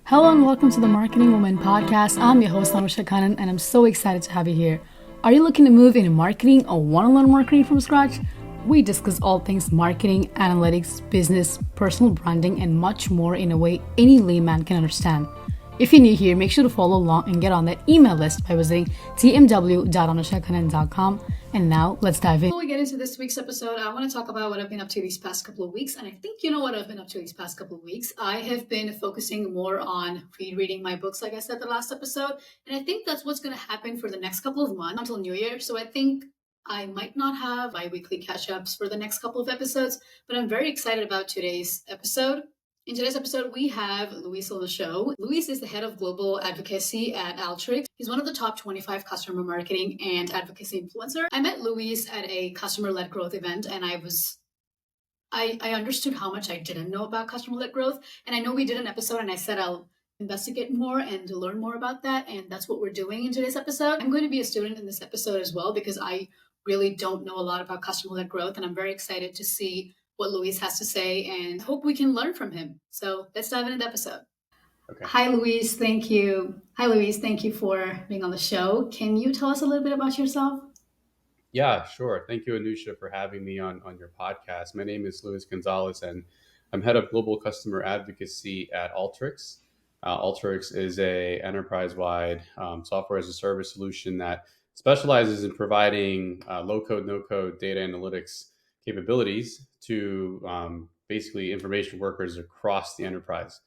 Hello and welcome to the Marketing Woman podcast. I'm your host, Anusha Khannan, and I'm so excited to have you here. Are you looking to move into marketing or want to learn marketing from scratch? We discuss all things marketing, analytics, business, personal branding, and much more in a way any layman can understand. If you're new here, make sure to follow along and get on that email list by visiting tmw.anushakhannan.com. And now, let's dive in. Before we get into this week's episode, I want to talk about what I've been up to these past couple of weeks. And I think you know what I've been up to these past couple of weeks. I have been focusing more on rereading my books, like I said the last episode. And I think that's what's going to happen for the next couple of months until New Year. So I think I might not have my weekly catch-ups for the next couple of episodes, but I'm very excited about today's episode. In today's episode, we have Luis on the show. Luis is the head of global advocacy at Alteryx. He's one of the top 25 customer marketing and advocacy influencer. I met Luis at a customer-led growth event, and I understood how much I didn't know about customer-led growth. And I know we did an episode, and I said I'll investigate more and learn more about that, and that's what we're doing in today's episode. I'm going to be a student in this episode as well because I really don't know a lot about customer-led growth, and I'm very excited to see what Luis has to say and hope we can learn from him. So let's dive into the episode. Okay. Hi, Luis. Thank you. Hi, Luis. Thank you for being on the show. Can you tell us a little bit about yourself? Yeah, sure. Thank you, Anusha, for having me on your podcast. My name is Luis Gonzalez, and I'm head of global customer advocacy at Alteryx. Alteryx is a enterprise-wide software as a service solution that specializes in providing low-code, no-code data analytics capabilities to basically information workers across the enterprise.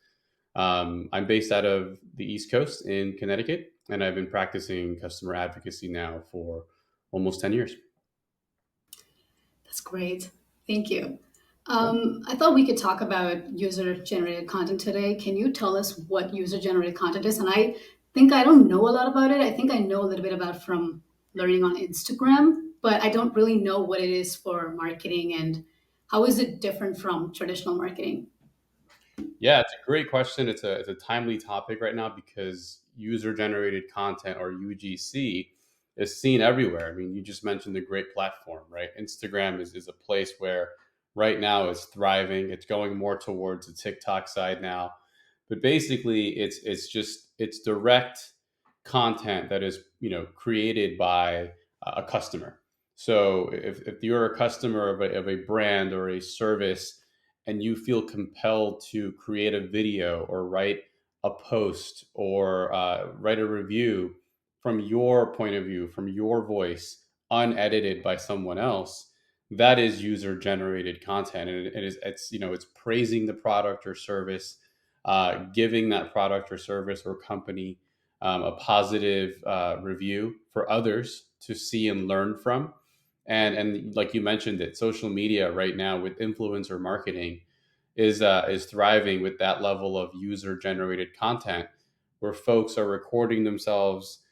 I'm based out of the East Coast in Connecticut, and I've been practicing customer advocacy now for almost 10 years. That's great. Thank you. I thought we could talk about user-generated content today. Can you tell us what user-generated content is? And I think I don't know a lot about it. I think I know a little bit about it from learning on Instagram, but I don't really know what it is for marketing and how is it different from traditional marketing? Yeah, it's a great question. It's a timely topic right now because user generated content, or UGC, is seen everywhere. I mean, you just mentioned a great platform, right? Instagram is a place where right now is thriving. It's going more towards the TikTok side now. But basically it's direct content that is, created by a customer. So if you're a customer of a brand or a service, and you feel compelled to create a video or write a post or write a review from your point of view, from your voice, unedited by someone else, that is user generated content, and it's praising the product or service, giving that product or service or company a positive review for others to see and learn from. And like you mentioned, it social media right now with influencer marketing is thriving with that level of user generated content, where folks are recording themselves,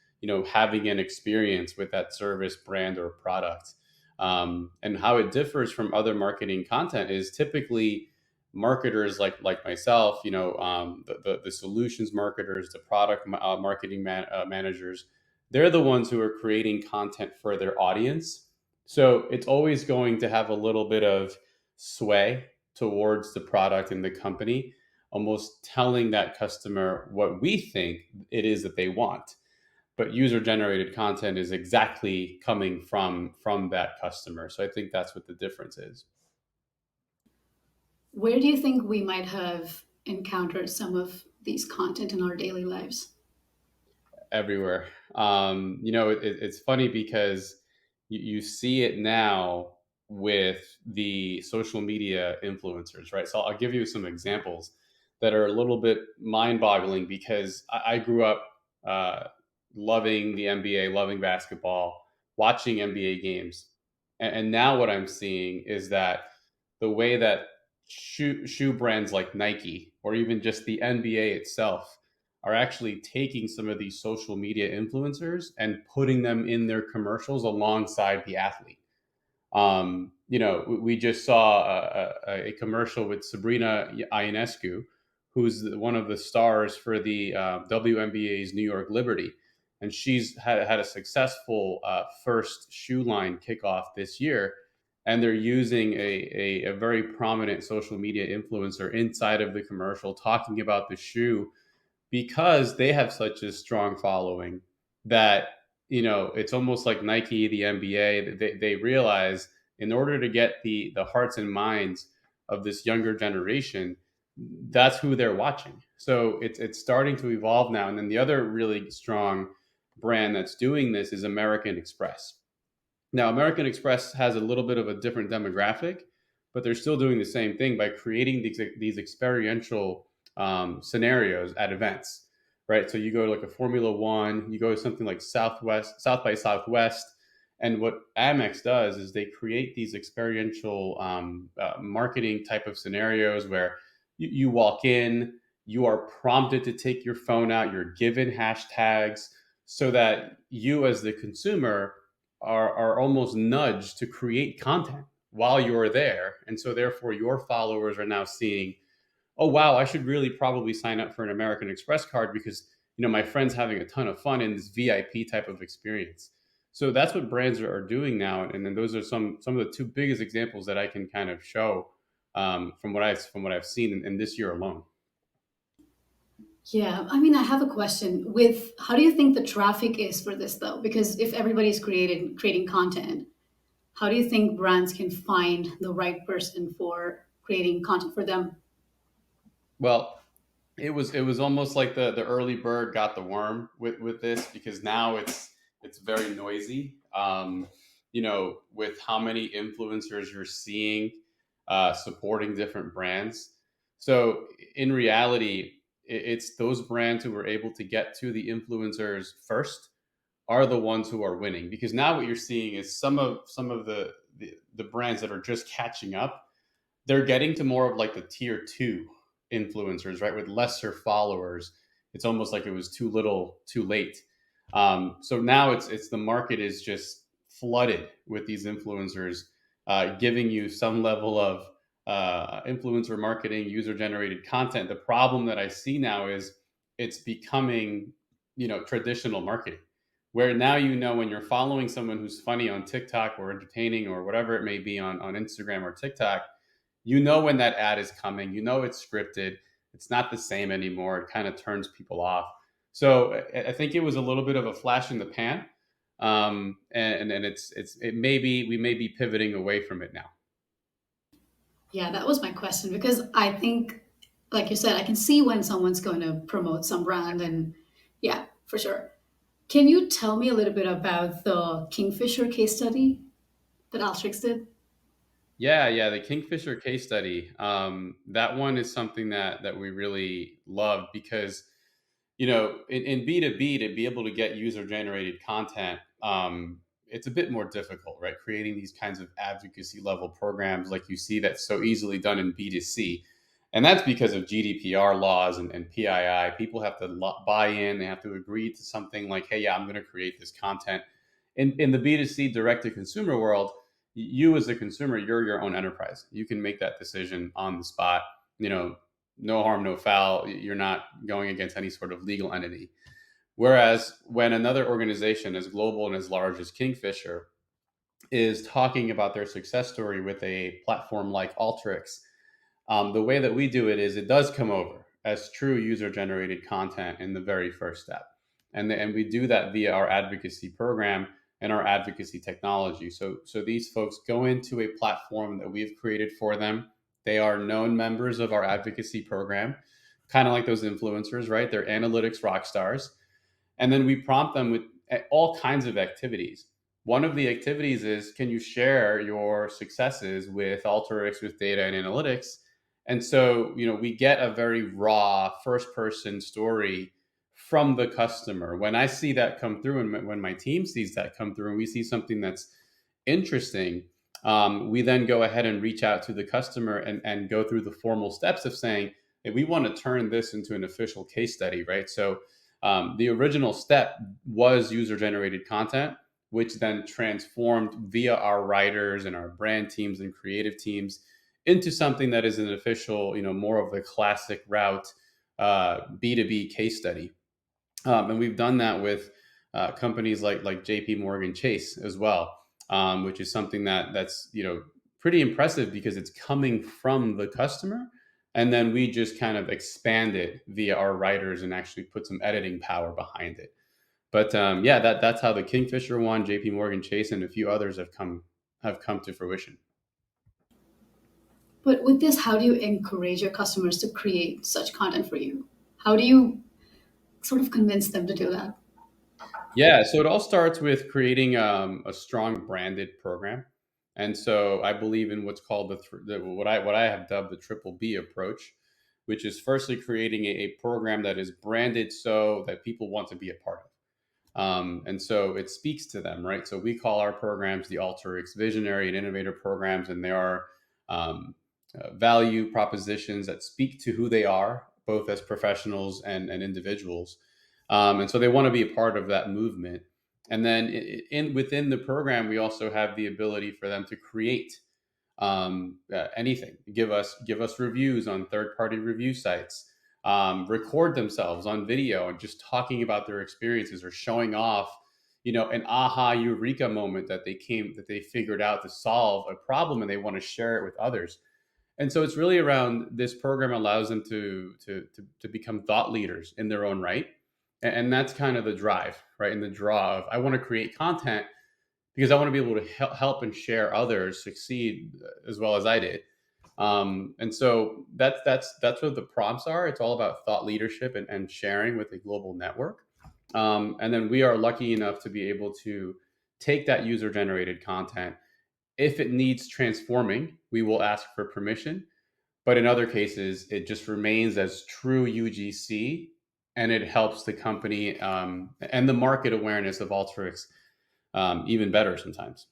having an experience with that service, brand, or product. And how it differs from other marketing content is typically marketers like myself, the solutions marketers, the product marketing managers. They're the ones who are creating content for their audience. So it's always going to have a little bit of sway towards the product and the company, almost telling that customer what we think it is that they want. But user generated content is exactly coming from that customer. So I think that's what the difference is. Where do you think we might have encountered some of these content in our daily lives? Everywhere. It's funny because you see it now with the social media influencers, right? So I'll give you some examples that are a little bit mind-boggling because I grew up uh, loving the NBA, loving basketball, watching NBA games, and now what I'm seeing is that the way that shoe brands like Nike or even just the NBA itself are actually taking some of these social media influencers and putting them in their commercials alongside the athlete. We just saw a commercial with Sabrina Ionescu, who's one of the stars for the WNBA's New York Liberty. And she's had a successful first shoe line kickoff this year. And they're using a very prominent social media influencer inside of the commercial talking about the shoe, because they have such a strong following that it's almost like Nike, the NBA. They realize in order to get the hearts and minds of this younger generation, that's who they're watching. So it's starting to evolve now. And then the other really strong brand that's doing this is American Express. Now, American Express has a little bit of a different demographic, but they're still doing the same thing by creating these experiential scenarios at events, right? So you go to like a Formula One, you go to something like South by Southwest, and what Amex does is they create these experiential marketing type of scenarios where you walk in, you are prompted to take your phone out, you're given hashtags so that you as the consumer are almost nudged to create content while you're there. And so therefore your followers are now seeing, oh wow, I should really probably sign up for an American Express card because my friend's having a ton of fun in this VIP type of experience. So that's what brands are doing now, and then those are some of the two biggest examples that I can kind of show from what I've seen in this year alone. Yeah, I mean, I have a question. With how do you think the traffic is for this though? Because if everybody's creating content, how do you think brands can find the right person for creating content for them? Well, it was almost like the early bird got the worm with this because now it's very noisy. With how many influencers you're seeing supporting different brands. So in reality, it's those brands who were able to get to the influencers first are the ones who are winning because now what you're seeing is some of the brands that are just catching up, they're getting to more of like the tier two influencers, right? With lesser followers. It's almost like it was too little, too late. So now it's the market is just flooded with these influencers, giving you some level of influencer marketing, user generated content. The problem that I see now is it's becoming, traditional marketing, where now when you're following someone who's funny on TikTok or entertaining or whatever it may be on Instagram or TikTok, when that ad is coming, it's scripted, it's not the same anymore, it kind of turns people off. So I think it was a little bit of a flash in the pan, and it may be we may be pivoting away from it now. Yeah, that was my question because I think, like you said, I can see when someone's going to promote some brand, and yeah, for sure. Can you tell me a little bit about the Kingfisher case study that Alteryx did? Yeah, the Kingfisher case study. That one is something that we really love because in B2B to be able to get user generated content, it's a bit more difficult, right? Creating these kinds of advocacy level programs like you see that's so easily done in B2C. And that's because of GDPR laws and PII. People have to buy in, they have to agree to something like, hey, yeah, I'm going to create this content. In the B2C direct to consumer world, you as a consumer, you're your own enterprise. You can make that decision on the spot. No harm, no foul. You're not going against any sort of legal entity. Whereas when another organization as global and as large as Kingfisher is talking about their success story with a platform like Alteryx, the way that we do it is it does come over as true user generated content in the very first step. And we do that via our advocacy program and our advocacy technology. So these folks go into a platform that we've created for them. They are known members of our advocacy program, kind of like those influencers, right? They're analytics rock stars. And then we prompt them with all kinds of activities. One of the activities is, can you share your successes with Alteryx, with data and analytics? And so, we get a very raw first person story from the customer. When I see that come through, and when my team sees that come through, and we see something that's interesting, we then go ahead and reach out to the customer and go through the formal steps of saying, hey, we want to turn this into an official case study, right? So the original step was user generated content, which then transformed via our writers and our brand teams and creative teams into something that is an official, more of a classic route B2B case study. And we've done that with companies like JP Morgan Chase as well, which is something that's pretty impressive because it's coming from the customer and then we just kind of expand it via our writers and actually put some editing power behind it. But yeah, that's how the Kingfisher one, J.P. Morgan Chase, and a few others have come to fruition. But with this, how do you encourage your customers to create such content for you? How do you sort of convince them to do that? Yeah, so it all starts with creating a strong branded program, and so I believe in what's called what I have dubbed the triple B approach, which is firstly creating a program that is branded so that people want to be a part of. And so it speaks to them, right? So we call our programs the Alteryx Visionary and Innovator programs, and they are um, value propositions that speak to who they are, both as professionals and individuals. And so they want to be a part of that movement. And then in within the program, we also have the ability for them to create anything. Give us reviews on third party review sites. Record themselves on video and just talking about their experiences or showing off, an aha eureka moment that they figured out to solve a problem and they want to share it with others. And so it's really around this program allows them to become thought leaders in their own right. And that's kind of the drive, right? And the draw of I want to create content because I want to be able to help and share others succeed as well as I did. And so that's what the prompts are. It's all about thought leadership and sharing with a global network. And then we are lucky enough to be able to take that user generated content. If it needs transforming, we will ask for permission. But in other cases, it just remains as true UGC, and it helps the company and the market awareness of Alteryx even better sometimes.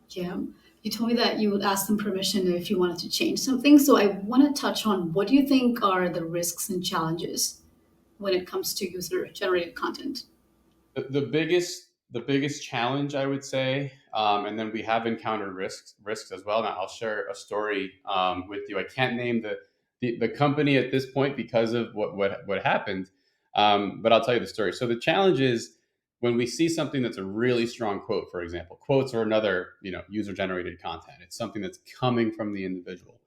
Yeah. You told me that you would ask them permission if you wanted to change something. So I want to touch on what do you think are the risks and challenges when it comes to user generated content? The biggest challenge I would say, and then we have encountered risks as well. Now I'll share a story with you. I can't name the company at this point because of what happened, but I'll tell you the story. So the challenge is when we see something that's a really strong quote. For example, quotes are another user generated content. It's something that's coming from the individual,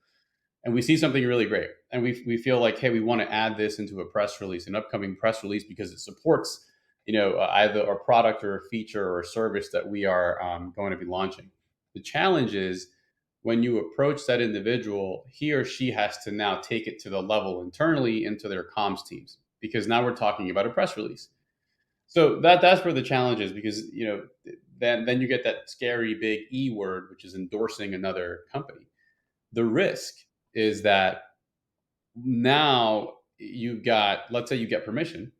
and we see something really great and we feel like, hey, we want to add this into a press release, an upcoming press release, because it supports either a product or a feature or a service that we are going to be launching. The challenge is when you approach that individual, he or she has to now take it to the level internally into their comms teams, because now we're talking about a press release. So that's where the challenge is, because then you get that scary big E word, which is endorsing another company. The risk is that now you've got, let's say you get permission,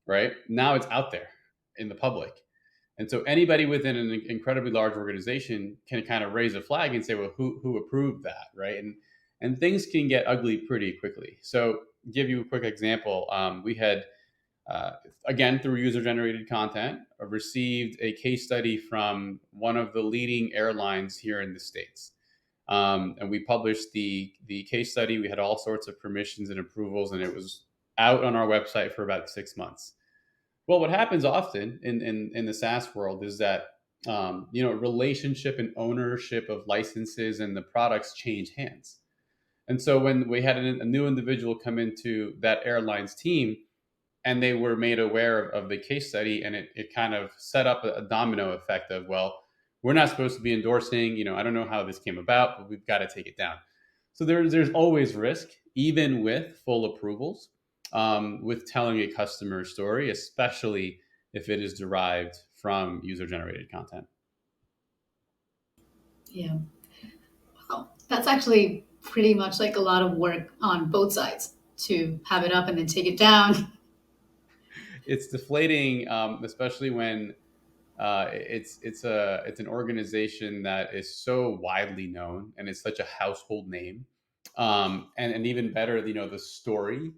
right? Now it's out there in the public. And so anybody within an incredibly large organization can kind of raise a flag and say, well, who approved that, right? And things can get ugly pretty quickly. So give you a quick example. We had again, through user generated content, received a case study from one of the leading airlines here in the States. And we published the case study. We had all sorts of permissions and approvals, and it was out on our website for about 6 months. Well, what happens often in the SaaS world is that relationship and ownership of licenses and the products change hands. And so when we had a new individual come into that airline's team, and they were made aware of the case study, and it kind of set up a domino effect of, well, we're not supposed to be endorsing, I don't know how this came about, but we've got to take it down. So there's always risk, even with full approvals, with telling a customer story, especially if it is derived from user generated content. Yeah. Wow. That's actually pretty much like a lot of work on both sides to have it up and then take it down. It's deflating, especially when it's an organization that is so widely known and it's such a household name, and even better, the story,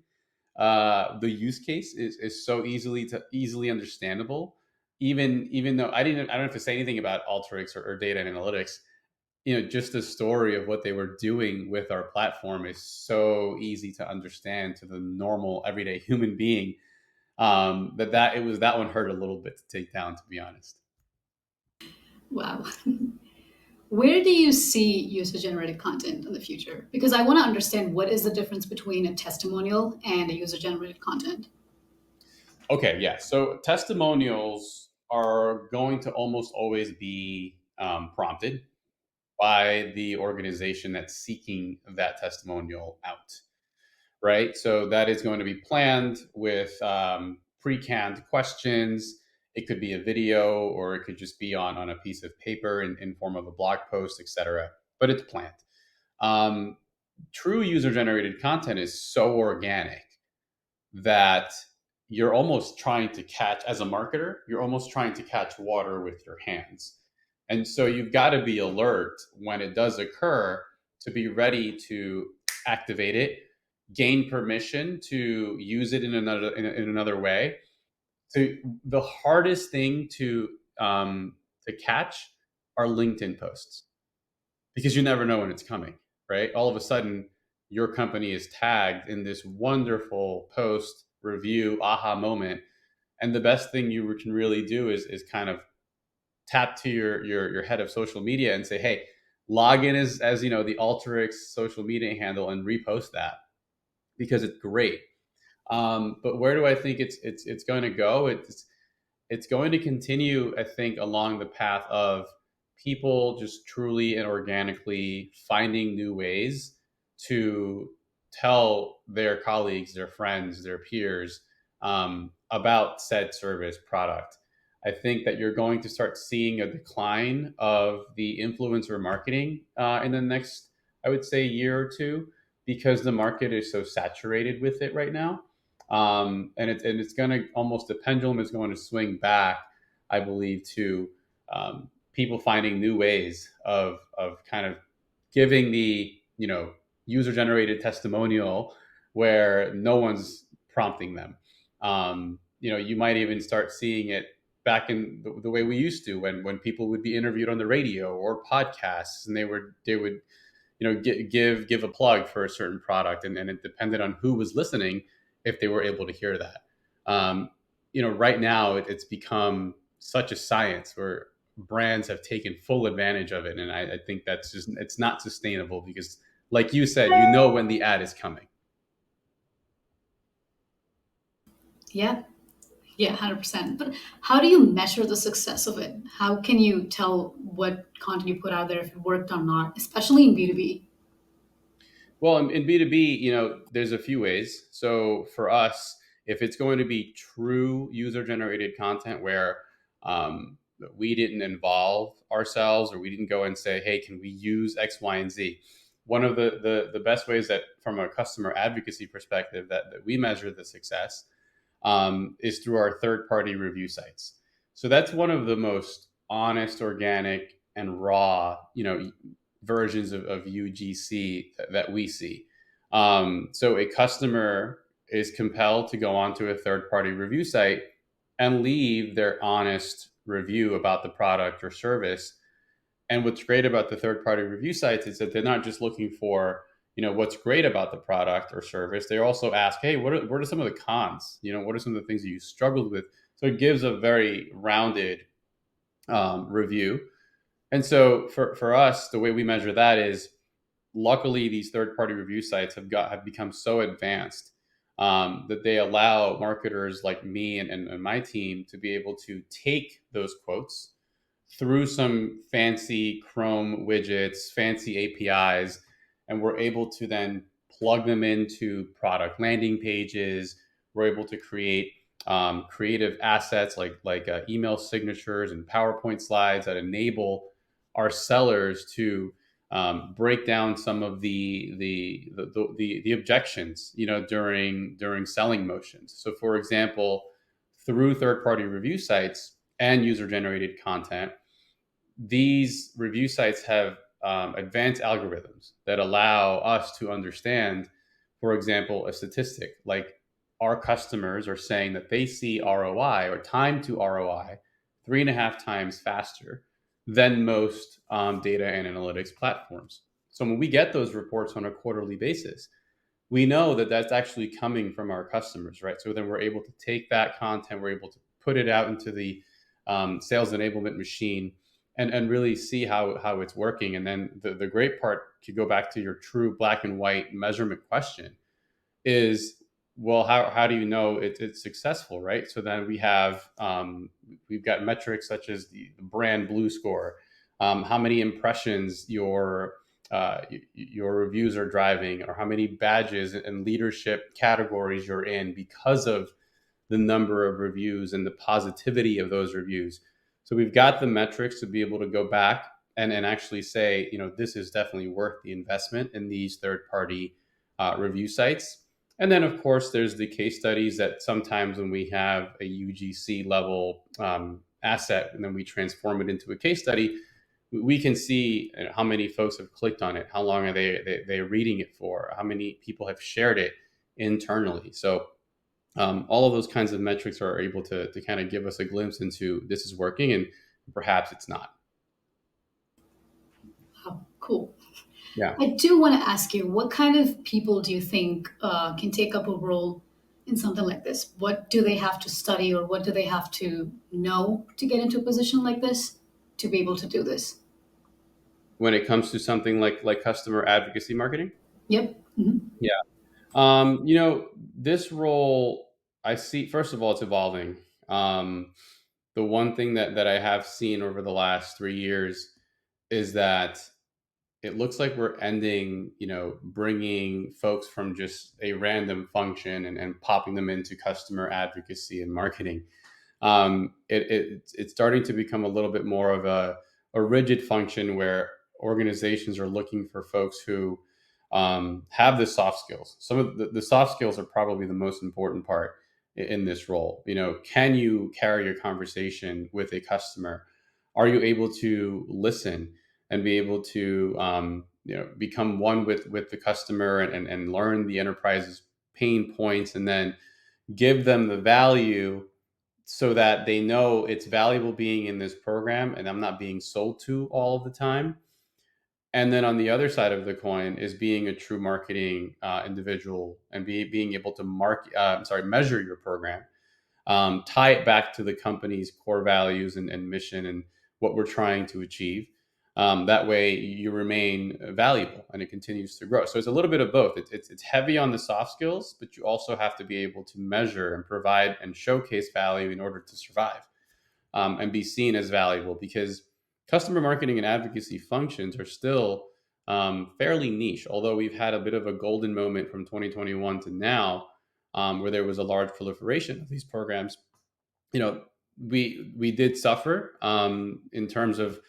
the use case is so easily understandable. Even though I don't have to say anything about Alteryx or data and analytics, just the story of what they were doing with our platform is so easy to understand to the normal everyday human being, that it was that one hurt a little bit to take down, to be honest. Wow. Where do you see user generated content in the future? Because I want to understand what is the difference between a testimonial and a user generated content. Okay, yeah. So testimonials are going to almost always be prompted by the organization that's seeking that testimonial out, right? So that is going to be planned with pre-canned questions. It could be a video, or it could just be on a piece of paper in form of a blog post, etc. But it's planned. Um, True user-generated content is so organic that you're almost trying to catch, as a marketer, you're almost trying to catch water with your hands. And so you've got to be alert when it does occur to be ready to activate it, gain permission to use it in another way. So the hardest thing to catch are LinkedIn posts, because you never know when it's coming, right? All of a sudden, your company is tagged in this wonderful post review aha moment, and the best thing you can really do is kind of tap to your head of social media and say, hey, log in as the Alteryx social media handle and repost that, because it's great. But where do I think it's going to go? It's going to continue, I think, along the path of people just truly and organically finding new ways to tell their colleagues, their friends, their peers about said service product. I think that you're going to start seeing a decline of the influencer marketing in the next, I would say, year or two, because the market is so saturated with it right now. And it's going to almost, the pendulum is going to swing back, I believe, to people finding new ways of kind of giving the user generated testimonial where no one's prompting them. You might even start seeing it back in the way we used to, when people would be interviewed on the radio or podcasts, and they would give a plug for a certain product, and it depended on who was listening if they were able to hear that. Right now it's become such a science where brands have taken full advantage of it, and I think that's just, it's not sustainable, because, like you said, when the ad is coming. Yeah, yeah, 100%. But how do you measure the success of it? How can you tell what content you put out there if it worked or not, especially in B2B? Well, in B2B, there's a few ways. So for us, if it's going to be true user generated content where um, we didn't involve ourselves, or we didn't go and say, hey, can we use X, Y, and Z? One of the best ways that, from a customer advocacy perspective, that we measure the success is through our third party review sites. So that's one of the most honest, organic, and raw, versions of UGC that we see. So a customer is compelled to go onto a third party review site and leave their honest review about the product or service. And what's great about the third party review sites is that they're not just looking for, what's great about the product or service. They also ask, hey, what are some of the cons? What are some of the things that you struggled with? So it gives a very rounded review. And so for us, the way we measure that is, luckily these third party review sites have become so advanced that they allow marketers like me and my team to be able to take those quotes through some fancy Chrome widgets, fancy APIs, and we're able to then plug them into product landing pages. We're able to create creative assets like email signatures and PowerPoint slides that enable our sellers to break down some of the objections, during selling motions. So, for example, through third party review sites and user generated content, these review sites have advanced algorithms that allow us to understand, for example, a statistic like our customers are saying that they see ROI, or time to ROI, 3.5 times faster than most data and analytics platforms. So when we get those reports on a quarterly basis, we know that that's actually coming from our customers, right? So then we're able to take that content, we're able to put it out into the sales enablement machine, and really see how it's working. And then the great part, to go back to your true black and white measurement question, is, well, how do you know it's successful, right? So then we've got metrics such as the brand blue score, how many impressions your reviews are driving, or how many badges and leadership categories you're in because of the number of reviews and the positivity of those reviews. So we've got the metrics to be able to go back and actually say, this is definitely worth the investment in these third party review sites. And then, of course, there's the case studies that sometimes when we have a UGC level asset and then we transform it into a case study, we can see how many folks have clicked on it, how long are they reading it for, how many people have shared it internally. So all of those kinds of metrics are able to kind of give us a glimpse into this is working and perhaps it's not. Oh, cool. Yeah. I do want to ask you, what kind of people do you think can take up a role in something like this? What do they have to study, or what do they have to know to get into a position like this to be able to do this? When it comes to something like customer advocacy marketing. Yep. Mhm. Yeah. This role, I see, first of all, it's evolving. The one thing that I have seen over the last 3 years is that it looks like we're ending, bringing folks from just a random function and popping them into customer advocacy and marketing. It's starting to become a little bit more of a rigid function where organizations are looking for folks who have the soft skills. Some of the soft skills are probably the most important part in this role. Can you carry a conversation with a customer? Are you able to listen and be able to become one with the customer and learn the enterprise's pain points, and then give them the value so that they know it's valuable being in this program and I'm not being sold to all of the time. And then on the other side of the coin is being a true marketing individual and being able to measure your program, tie it back to the company's core values and mission and what we're trying to achieve. That way, you remain valuable and it continues to grow. So it's a little bit of both. It's heavy on the soft skills, but you also have to be able to measure and provide and showcase value in order to survive, and be seen as valuable, because customer marketing and advocacy functions are still fairly niche, although we've had a bit of a golden moment from 2021 to now, where there was a large proliferation of these programs. you know we did suffer in terms of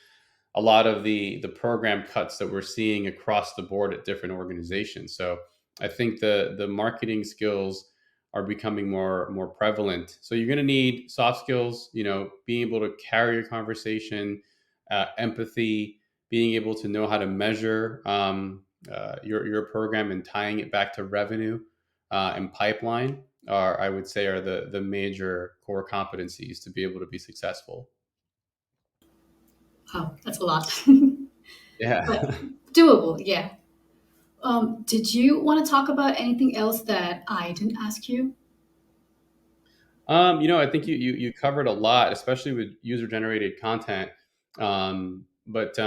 a lot of the program cuts that we're seeing across the board at different organizations. So I think the marketing skills are becoming more prevalent. So you're going to need soft skills, being able to carry a conversation, empathy, being able to know how to measure your program and tying it back to revenue and pipeline are, I would say, are the major core competencies to be able to be successful. Wow, that's a lot. Yeah. But doable, yeah. Did you want to talk about anything else that I didn't ask you? I think you covered a lot, especially with user generated content. But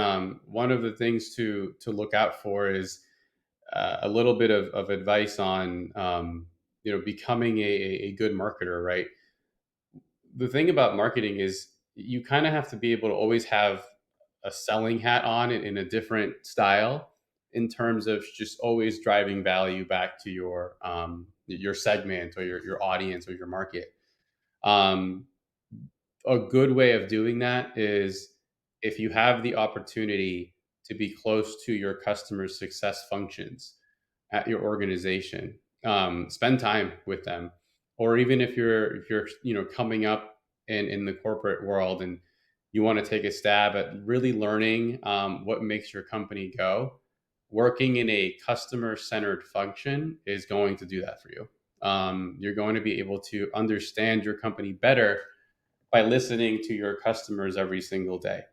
one of the things to look out for is a little bit of advice on becoming a good marketer, right? The thing about marketing is you kind of have to be able to always have a selling hat on in a different style, in terms of just always driving value back to your segment or your audience or your market. Um, a good way of doing that is, if you have the opportunity to be close to your customer success functions at your organization, spend time with them. Or even if you're coming up in the corporate world and you want to take a stab at really learning what makes your company go, working in a customer centered function is going to do that for you. You're going to be able to understand your company better by listening to your customers every single day.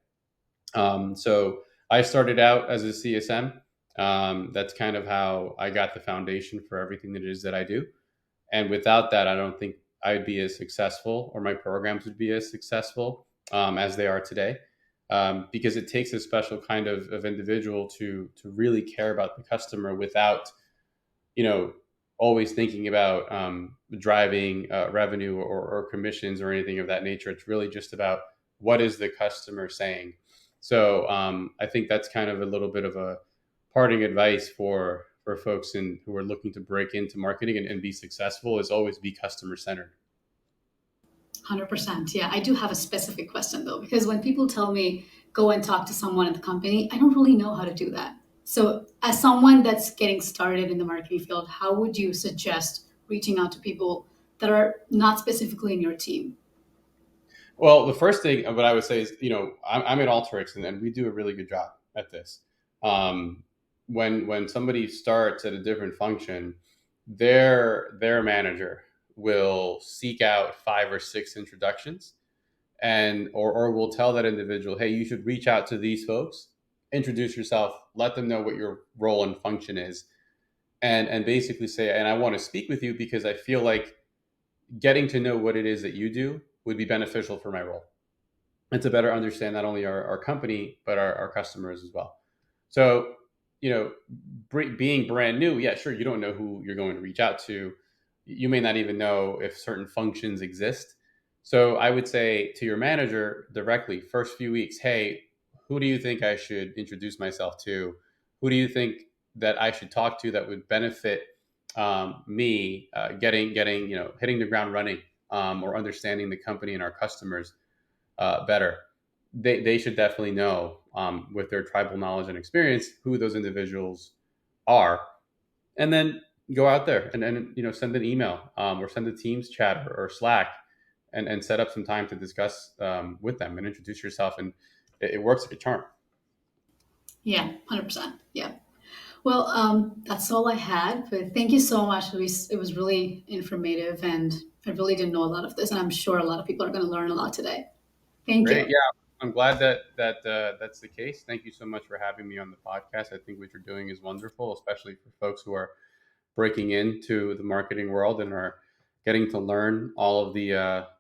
So I started out as a CSM. That's kind of how I got the foundation for everything that it is that I do. And without that, I don't think I'd be as successful, or my programs would be as successful as they are today. because it takes a special kind of individual to really care about the customer without, you know, always thinking about driving revenue or commissions or anything of that nature. It's really just about what is the customer saying. So I think that's kind of a little bit of a parting advice for folks who are looking to break into marketing and be successful is always be customer centered. 100%. Yeah, I do have a specific question though, because when people tell me go and talk to someone at the company, I don't really know how to do that. So, as someone that's getting started in the marketing field, how would you suggest reaching out to people that are not specifically in your team? Well, the first thing what I would say is, I'm at Alteryx, and we do a really good job at this. Um, when somebody starts at a different function, their manager will seek out 5 or 6 introductions, and or will tell that individual, hey, you should reach out to these folks, introduce yourself, let them know what your role and function is, and basically say, and I want to speak with you because I feel like getting to know what it is that you do would be beneficial for my role and to better understand not only our company but our customers as well. So, you know, being brand new, yeah, sure, you don't know who you're going to reach out to. You may not even know if certain functions exist. So I would say to your manager directly, first few weeks, hey, who do you think I should introduce myself to? Who do you think that I should talk to that would benefit me getting hitting the ground running, or understanding the company and our customers better. They should definitely know, with their tribal knowledge and experience, who those individuals are, and then go out there and send an email, or send a Teams chat or Slack, and set up some time to discuss with them and introduce yourself, and it works like a charm. Yeah, 100%. Yeah. Well, that's all I had. But thank you so much, Luis. It was really informative, and I really didn't know a lot of this, and I'm sure a lot of people are going to learn a lot today. Thank Great, you. yeah, I'm glad that's the case. Thank you so much for having me on the podcast. I think what you're doing is wonderful, especially for folks who are breaking into the marketing world and are getting to learn all of the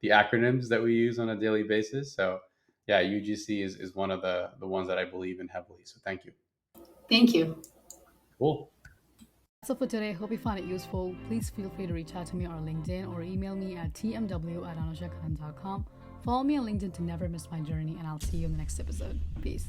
acronyms that we use on a daily basis. So, yeah, UGC is one of the ones that I believe in heavily. So, thank you. Thank you. Cool. So for today, hope you found it useful. Please feel free to reach out to me on LinkedIn or email me at tmw@anushakaran.com. Follow me on LinkedIn to never miss my journey, and I'll see you in the next episode. Peace.